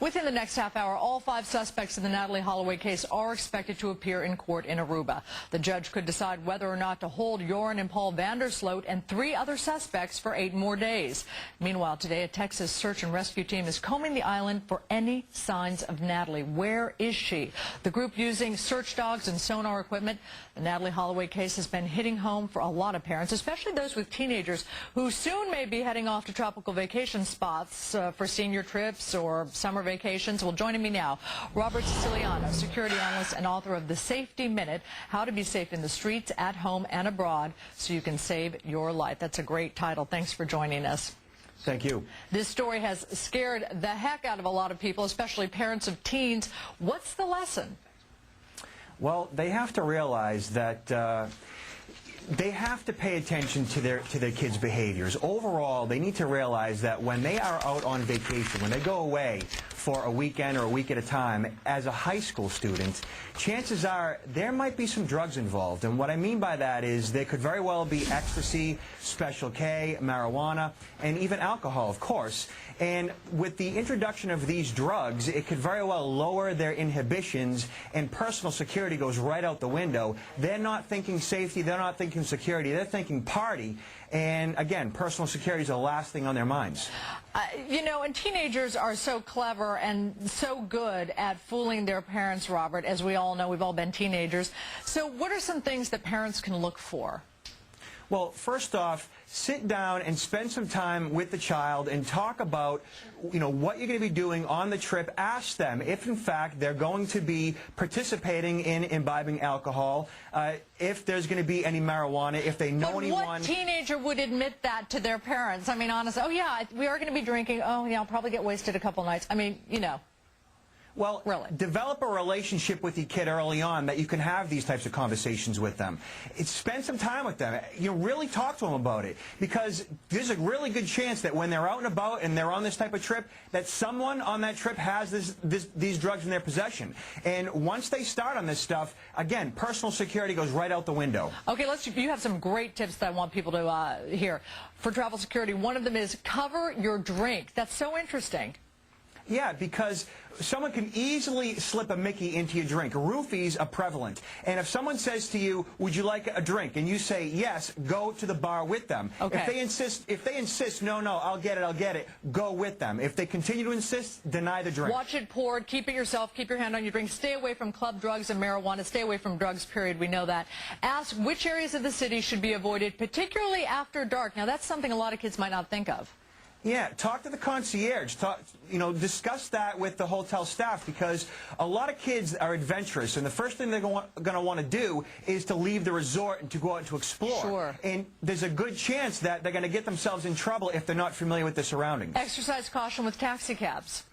Within the next half hour, all 5 suspects in the Natalie Holloway case are expected to appear in court in Aruba. The judge could decide whether or not to hold Joran and Paul Vandersloot and 3 other suspects for 8 more days. Meanwhile, today a Texas search and rescue team is combing the island for any signs of Natalie. Where is she? The group using search dogs and sonar equipment. The Natalie Holloway case has been hitting home for a lot of parents, especially those with teenagers who soon may be heading off to tropical vacation spots for senior trips or summer vacations. Well, joining me now, Robert Siciliano, security analyst and author of The Safety Minute, How to Be Safe in the Streets, at Home and Abroad so you can save your life. That's a great title. Thanks for joining us. Thank you. This story has scared the heck out of a lot of people, especially parents of teens. What's the lesson? Well, they have to realize that they have to pay attention to their kids' behaviors. Overall, they need to realize that when they are out on vacation, when they go away for a weekend or a week at a time, as a high school student, chances are there might be some drugs involved. And what I mean by that is there could very well be ecstasy, Special K, marijuana, and even alcohol, of course. And with the introduction of these drugs, it could very well lower their inhibitions, and personal security goes right out the window. They're not thinking safety, they're not thinking security, they're thinking party. And again, personal security is the last thing on their minds. You know, and teenagers are so clever and so good at fooling their parents, Robert, as we all know. We've all been teenagers. So what are some things that parents can look for? Well, first off, sit down and spend some time with the child and talk about, what you're going to be doing on the trip. Ask them if, in fact, they're going to be participating in imbibing alcohol, if there's going to be any marijuana, if they know anyone. What teenager would admit that to their parents? I mean, honestly, oh, yeah, we are going to be drinking. Oh, yeah, I'll probably get wasted a couple nights. I mean, Well, really, develop a relationship with your kid early on that you can have these types of conversations with them. Spend some time with them. Really talk to them about it, because there's a really good chance that when they're out and about and they're on this type of trip, that someone on that trip has these drugs in their possession. And once they start on this stuff, again, personal security goes right out the window. Okay, you have some great tips that I want people to hear for travel security. One of them is cover your drink. That's so interesting. Yeah, because someone can easily slip a Mickey into your drink. Roofies are prevalent. And if someone says to you, would you like a drink? And you say yes, go to the bar with them. Okay. If they insist, no, I'll get it, go with them. If they continue to insist, deny the drink. Watch it poured, keep it yourself, keep your hand on your drink. Stay away from club drugs and marijuana. Stay away from drugs, period. We know that. Ask which areas of the city should be avoided, particularly after dark. Now, that's something a lot of kids might not think of. Yeah, talk to the concierge. Discuss that with the hotel staff, because a lot of kids are adventurous, and the first thing they're going to want to do is to leave the resort and to go out and to explore. Sure. And there's a good chance that they're going to get themselves in trouble if they're not familiar with the surroundings. Exercise caution with taxi cabs.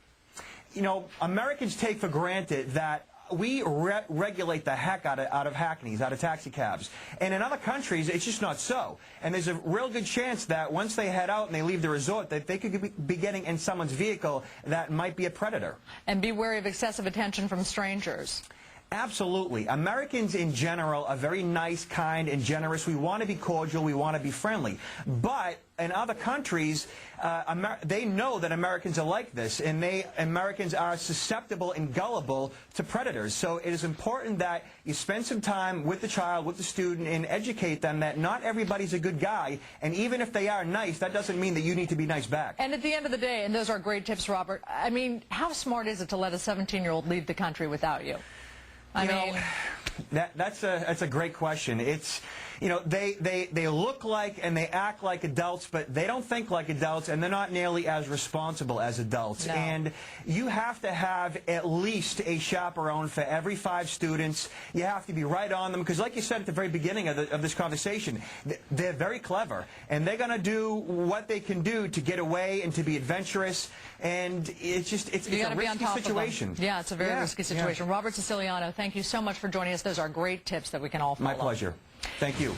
Americans take for granted that we regulate the heck out of hackneys, out of taxi cabs. And in other countries, it's just not so. And there's a real good chance that once they head out and they leave the resort, that they could be getting in someone's vehicle that might be a predator. And be wary of excessive attention from strangers. Absolutely. Americans in general are very nice, kind, and generous. We want to be cordial. We want to be friendly. But in other countries, they know that Americans are like this, and Americans are susceptible and gullible to predators. So it is important that you spend some time with the child, with the student, and educate them that not everybody's a good guy, and even if they are nice, that doesn't mean that you need to be nice back. And at the end of the day, and those are great tips, Robert, I mean, how smart is it to let a 17-year-old leave the country without you? That's a great question. It's, they look like and they act like adults, but they don't think like adults, and they're not nearly as responsible as adults. No. And you have to have at least a chaperone for every 5 students. You have to be right on them, because like you said at the very beginning of this conversation, they're very clever, and they're going to do what they can do to get away and to be adventurous. And it's a risky situation. Yeah, it's a very risky situation. Yeah. Robert Siciliano, thank you so much for joining us. Those are great tips that we can all follow. My pleasure. Thank you.